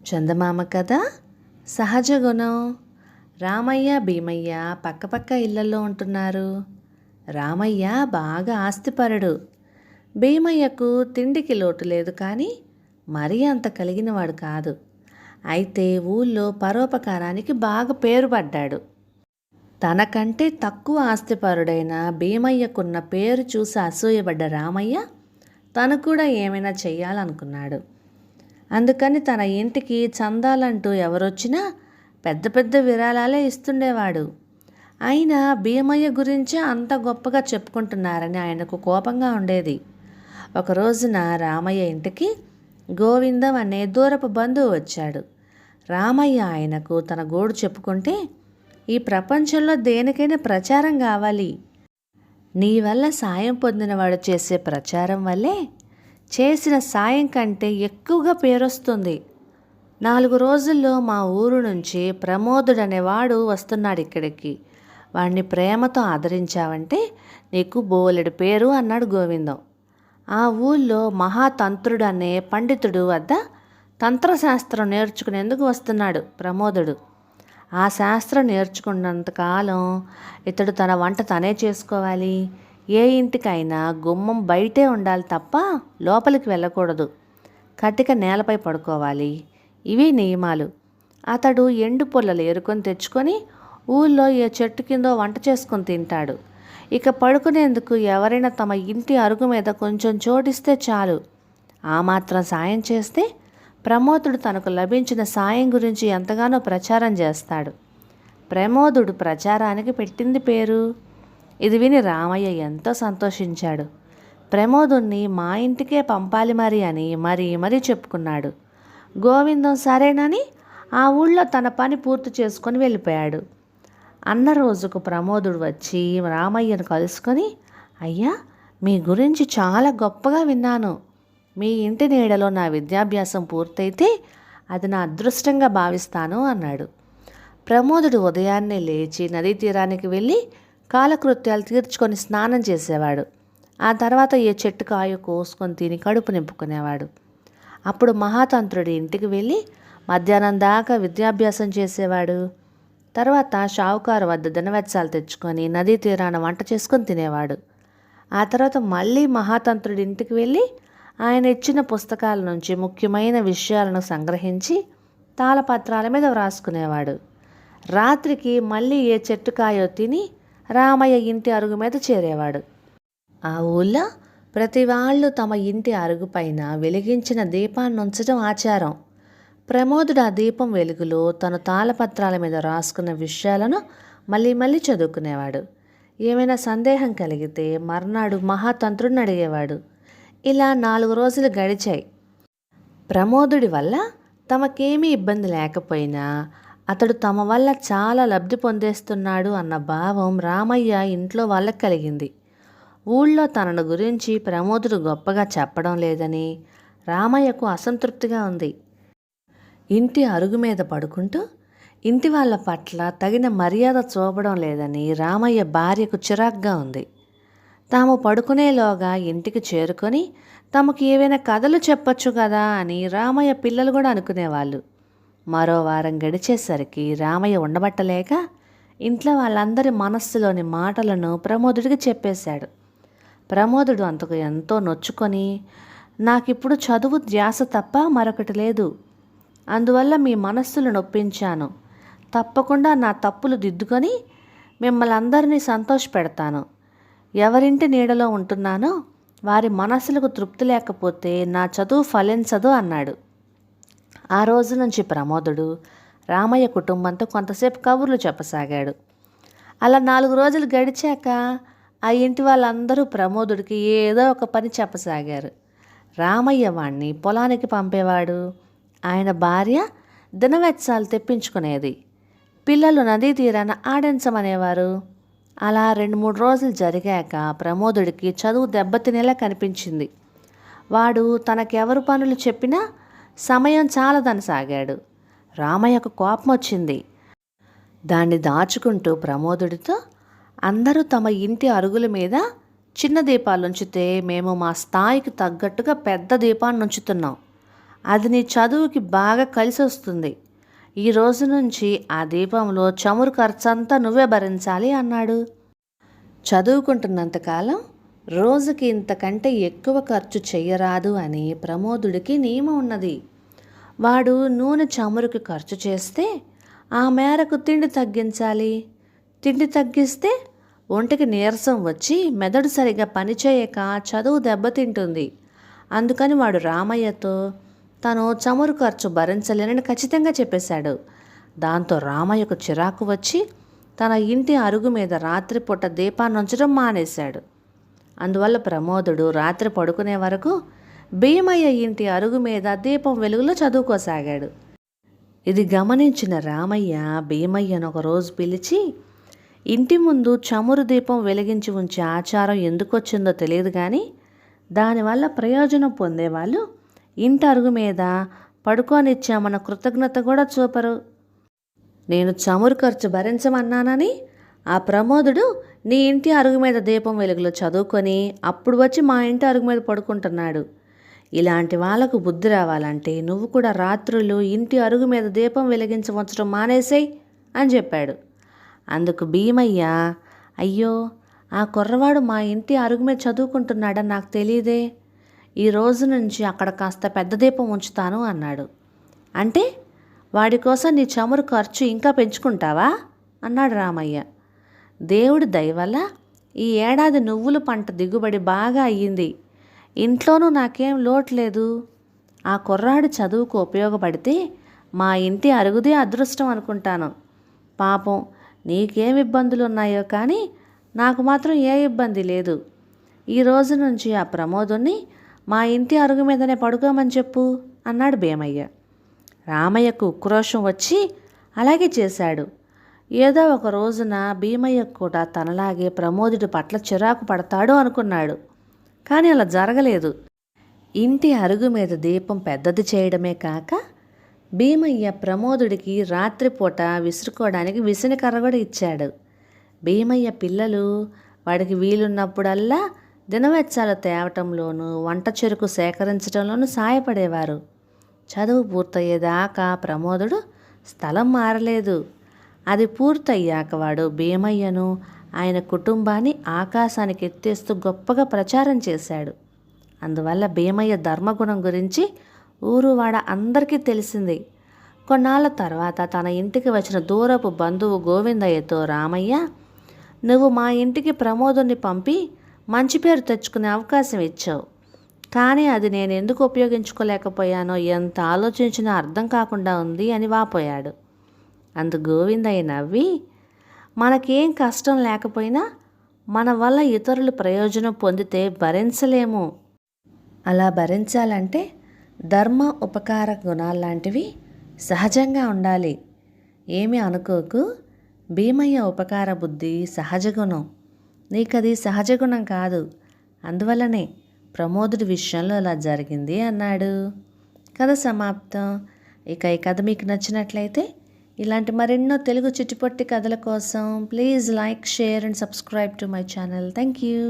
చందమామ కథ సహజ గుణం. రామయ్య భీమయ్య పక్కపక్క ఇళ్లలో ఉంటున్నారు. రామయ్య బాగా ఆస్తిపరుడు. భీమయ్యకు తిండికి లోటు లేదు, కానీ మరీ అంత కలిగినవాడు కాదు. అయితే ఊళ్ళో పరోపకారానికి బాగా పేరు పడ్డాడు. తనకంటే తక్కువ ఆస్తిపరుడైన భీమయ్యకున్న పేరు చూసి అసూయపడ్డ రామయ్య తను కూడా ఏమైనా చెయ్యాలనుకున్నాడు. అందుకని తన ఇంటికి చందాలంటూ ఎవరొచ్చినా పెద్ద పెద్ద విరాళాలే ఇస్తుండేవాడు. అయినా భీమయ్య గురించే అంత గొప్పగా చెప్పుకుంటున్నారని ఆయనకు కోపంగా ఉండేది. ఒక రోజున రామయ్య ఇంటికి గోవిందం అనే దూరపు బంధువు వచ్చాడు. రామయ్య ఆయనకు తన గోడు చెప్పుకుంటే, ఈ ప్రపంచంలో దేనికైనా ప్రచారం కావాలి. నీ వల్ల సాయం పొందినవాడు చేసే ప్రచారం వల్లే చేసిన సాయం కంటే ఎక్కువగా పేరొస్తుంది. 4 రోజుల్లో మా ఊరు నుంచి ప్రమోదుడనేవాడు వస్తున్నాడు ఇక్కడికి. వాడిని ప్రేమతో ఆదరించావంటే నీకు బోలెడు పేరు అన్నాడు గోవిందం. ఆ ఊళ్ళో మహాతంత్రుడు అనే పండితుడు వద్ద తంత్రశాస్త్రం నేర్చుకునేందుకు వస్తున్నాడు ప్రమోదుడు. ఆ శాస్త్రం నేర్చుకున్నంతకాలం ఇతడు తన వంట తనే చేసుకోవాలి. ఏ ఇంటికైనా గుమ్మం బయటే ఉండాలి తప్ప లోపలికి వెళ్ళకూడదు. కటిక నేలపై పడుకోవాలి. ఇవి నియమాలు. అతడు ఎండు పొల్లలు ఏరుకొని తెచ్చుకొని ఊళ్ళో ఏ చెట్టు కిందో వంట చేసుకొని తింటాడు. ఇక పడుకునేందుకు ఎవరైనా తమ ఇంటి అరుగు మీద కొంచెం చోటిస్తే చాలు. ఆ మాత్రం సాయం చేస్తే ప్రమోదుడు తనకు లభించిన సాయం గురించి ఎంతగానో ప్రచారం చేస్తాడు. ప్రమోదుడు ప్రచారానికి పెట్టింది పేరు. ఇది విని రామయ్య ఎంతో సంతోషించాడు. ప్రమోదుణ్ణి మా ఇంటికే పంపాలి అని మరీ చెప్పుకున్నాడు. గోవిందం సరేనని ఆ ఊళ్ళో తన పని పూర్తి చేసుకొని వెళ్ళిపోయాడు. అన్న రోజుకు ప్రమోదుడు వచ్చి రామయ్యను కలుసుకొని, అయ్యా, మీ గురించి చాలా గొప్పగా విన్నాను. మీ ఇంటి నీడలో నా విద్యాభ్యాసం పూర్తయితే అది నా అదృష్టంగా భావిస్తాను అన్నాడు. ప్రమోదుడు ఉదయాన్నే లేచి నదీ తీరానికి వెళ్ళి కాలకృత్యాలు తీర్చుకొని స్నానం చేసేవాడు. ఆ తర్వాత ఏ చెట్టు కాయో కోసుకొని తిని కడుపు నింపుకునేవాడు. అప్పుడు మహాతంత్రుడి ఇంటికి వెళ్ళి మధ్యాహ్నం దాకా విద్యాభ్యాసం చేసేవాడు. తర్వాత షావుకారు వద్ద దినవెచ్చాలు తెచ్చుకొని నదీ తీరాన వంట చేసుకొని తినేవాడు. ఆ తర్వాత మళ్ళీ మహాతంత్రుడి ఇంటికి వెళ్ళి ఆయన ఇచ్చిన పుస్తకాల నుంచి ముఖ్యమైన విషయాలను సంగ్రహించి తాళపత్రాల మీద వ్రాసుకునేవాడు. రాత్రికి మళ్ళీ ఏ చెట్టుకాయో తిని రామయ్య ఇంటి అరుగు మీద చేరేవాడు. ఆ ఊళ్ళో ప్రతి వాళ్ళు తమ ఇంటి అరుగుపైన వెలిగించిన దీపాన్ని ఉంచడం ఆచారం. ప్రమోదుడు ఆ దీపం వెలుగులో తను తాళపత్రాల మీద రాసుకున్న విషయాలను మళ్ళీ చదువుకునేవాడు. ఏమైనా సందేహం కలిగితే మర్నాడు మహాతంత్రుడిని అడిగేవాడు. ఇలా 4 రోజులు గడిచాయి. ప్రమోదుడి వల్ల తమకేమీ ఇబ్బంది లేకపోయినా అతడు తమ వల్ల చాలా లబ్ధి పొందేస్తున్నాడు అన్న భావం రామయ్య ఇంట్లో వాళ్ళకి కలిగింది. ఊళ్ళో తనను గురించి ప్రమోదుడు గొప్పగా చెప్పడం లేదని రామయ్యకు అసంతృప్తిగా ఉంది. ఇంటి అరుగు మీద పడుకుంటూ ఇంటి వాళ్ళ పట్ల తగిన మర్యాద చూపడం లేదని రామయ్య భార్యకు చిరాగ్గా ఉంది. తాము పడుకునేలోగా ఇంటికి చేరుకొని తమకు ఏవైనా కథలు చెప్పొచ్చు కదా అని రామయ్య పిల్లలు కూడా అనుకునేవాళ్ళు. మరో వారం గడిచేసరికి రామయ్య ఉండబట్టలేక ఇంట్లో వాళ్ళందరి మనస్సులోని మాటలను ప్రమోదుడికి చెప్పేశాడు. ప్రమోదుడు అంతకు ఎంతో నొచ్చుకొని, నాకిప్పుడు చదువు ధ్యాస తప్ప మరొకటి లేదు. అందువల్ల మీ మనస్సులు నొప్పించాను. తప్పకుండా నా తప్పులు దిద్దుకొని మిమ్మల్ని అందరినీ సంతోషపెడతాను. ఎవరింటి నీడలో ఉంటున్నానో వారి మనస్సులకు తృప్తి లేకపోతే నా చదువు ఫలించదు అన్నాడు. ఆ రోజు నుంచి ప్రమోదుడు రామయ్య కుటుంబంతో కొంతసేపు కబుర్లు చెప్పసాగాడు. అలా 4 రోజులు గడిచాక ఆ ఇంటి వాళ్ళందరూ ప్రమోదుడికి ఏదో ఒక పని చెప్పసాగారు. రామయ్య వాణ్ణి పొలానికి పంపేవాడు. ఆయన భార్య దినవెచ్చాలు తెప్పించుకునేది. పిల్లలు నదీ తీరాన ఆడించమనేవారు. అలా 2-3 రోజులు జరిగాక ప్రమోదుడికి చదువు దెబ్బతినేలా కనిపించింది. వాడు తనకెవరు పనులు చెప్పినా సమయం చాలదనసాగాడు. రామయ్యకు కోపం వచ్చింది. దాన్ని దాచుకుంటూ ప్రమోదుడితో, అందరూ తమ ఇంటి అరుగుల మీద చిన్న దీపాలు ఉంచితే మేము మా స్థాయికి తగ్గట్టుగా పెద్ద దీపాన్ని ఉంచుతున్నాం. అది నీ చదువుకి బాగా కలిసి వస్తుంది. ఈ రోజు నుంచి ఆ దీపంలో చమురు ఖర్చంతా నువ్వే భరించాలి అన్నాడు. చదువుకుంటున్నంతకాలం రోజుకి ఇంతకంటే ఎక్కువ ఖర్చు చెయ్యరాదు అని ప్రమోదుడికి నియమం ఉన్నది. వాడు నూనె చమురుకి ఖర్చు చేస్తే ఆ మేరకు తిండి తగ్గించాలి. తిండి తగ్గిస్తే ఒంటికి నీరసం వచ్చి మెదడు సరిగా పనిచేయక చదువు దెబ్బతింటుంది. అందుకని వాడు రామయ్యతో తను చమురు ఖర్చు భరించలేనని ఖచ్చితంగా చెప్పేశాడు. దాంతో రామయ్యకు చిరాకు వచ్చి తన ఇంటి అరుగు మీద రాత్రిపూట దీపాన్ని ఉంచడం మానేశాడు. అందువల్ల ప్రమోదుడు రాత్రి పడుకునే వరకు భీమయ్య ఇంటి అరుగు మీద దీపం వెలుగులో చదువుకోసాగాడు. ఇది గమనించిన రామయ్య భీమయ్యను ఒకరోజు పిలిచి, ఇంటి ముందు చమురు దీపం వెలిగించి ఉంచే ఆచారం ఎందుకు వచ్చిందో తెలియదు కానీ దానివల్ల ప్రయోజనం పొందేవాళ్ళు ఇంటి అరుగు మీద పడుకోనిచ్చామన్న కృతజ్ఞత కూడా చూపరు. నేను చమురు ఖర్చు భరించమన్నానని ఆ ప్రమోదుడు నీ ఇంటి అరుగు మీద దీపం వెలుగులో చదువుకొని అప్పుడు వచ్చి మా ఇంటి అరుగు మీద పడుకుంటున్నాడు. ఇలాంటి వాళ్ళకు బుద్ధి రావాలంటే నువ్వు కూడా రాత్రులు ఇంటి అరుగు మీద దీపం వెలిగించవచ్చడం మానేసేయ్ అని చెప్పాడు. అందుకు భీమయ్య, అయ్యో ఆ కుర్రవాడు మా ఇంటి అరుగు మీద చదువుకుంటున్నాడని నాకు తెలియదే, ఈ రోజు నుంచి అక్కడ కాస్త పెద్ద దీపం ఉంచుతాను అన్నాడు. అంటే వాడి కోసం నీ చమురు ఖర్చు ఇంకా పెంచుకుంటావా అన్నాడు రామయ్య. దేవుడి దయ వల్ల ఈ ఏడాది నువ్వుల పంట దిగుబడి బాగా అయ్యింది. ఇంట్లోనూ నాకేం లోటు లేదు. ఆ కుర్రాడు చదువుకు ఉపయోగపడితే మా ఇంటి అరుగుదే అదృష్టం అనుకుంటాను. పాపం నీకేం ఇబ్బందులు ఉన్నాయో కానీ నాకు మాత్రం ఏ ఇబ్బంది లేదు. ఈ రోజు నుంచి ఆ ప్రమోదుని మా ఇంటి అరుగు మీదనే పడుకోమని చెప్పు అన్నాడు భీమయ్య. రామయ్యకు ఉక్రోషం వచ్చి అలాగే చేశాడు. ఏదో ఒక రోజున భీమయ్య కూడా తనలాగే ప్రమోదుడి పట్ల చిరాకు పడతాడు అనుకున్నాడు. కానీ అలా జరగలేదు. ఇంటి అరుగు మీద దీపం పెద్దది చేయడమే కాక భీమయ్య ప్రమోదుడికి రాత్రిపూట విసురుకోవడానికి విసనకర్ర కూడా ఇచ్చాడు. భీమయ్య పిల్లలు వాడికి వీలున్నప్పుడల్లా దినవెచ్చాలు తేవటంలోనూ వంట చెరుకు సేకరించడంలోనూ సాయపడేవారు. చదువు పూర్తయ్యేదాకా ప్రమోదుడు స్థలం మారలేదు. అది పూర్తయ్యాక వాడు భీమయ్యను ఆయన కుటుంబాన్ని ఆకాశానికి ఎత్తేస్తూ గొప్పగా ప్రచారం చేశాడు. అందువల్ల భీమయ్య ధర్మగుణం గురించి ఊరువాడ అందరికీ తెలిసింది. కొన్నాళ్ళ తర్వాత తన ఇంటికి వచ్చిన దూరపు బంధువు గోవిందయ్యతో రామయ్య, నువ్వు మా ఇంటికి ప్రమోదుని పంపి మంచి పేరు తెచ్చుకునే అవకాశం ఇచ్చావు. కానీ అది నేను ఎందుకు ఉపయోగించుకోలేకపోయానో ఎంత ఆలోచించినా అర్థం కాకుండా ఉంది అని వాపోయాడు. అందు గోవిందయ్య నవ్వి, మనకేం కష్టం లేకపోయినా మన వల్ల ఇతరులు ప్రయోజనం పొందితే భరించలేము. అలా భరించాలంటే ధర్మ ఉపకార గుణాల్లాంటివి సహజంగా ఉండాలి. ఏమీ అనుకోకు, భీమయ్య ఉపకార బుద్ధి సహజ గుణం, నీకది సహజ గుణం కాదు. అందువల్లనే ప్రమోదుడి విషయంలో అలా జరిగింది అన్నాడు. కథ సమాప్తం. ఇక ఈ కథ మీకు నచ్చినట్లయితే ఇలాంటి మరెన్నో తెలుగు చిట్టిపొట్టి కథల కోసం please like, share and subscribe to my channel. Thank you.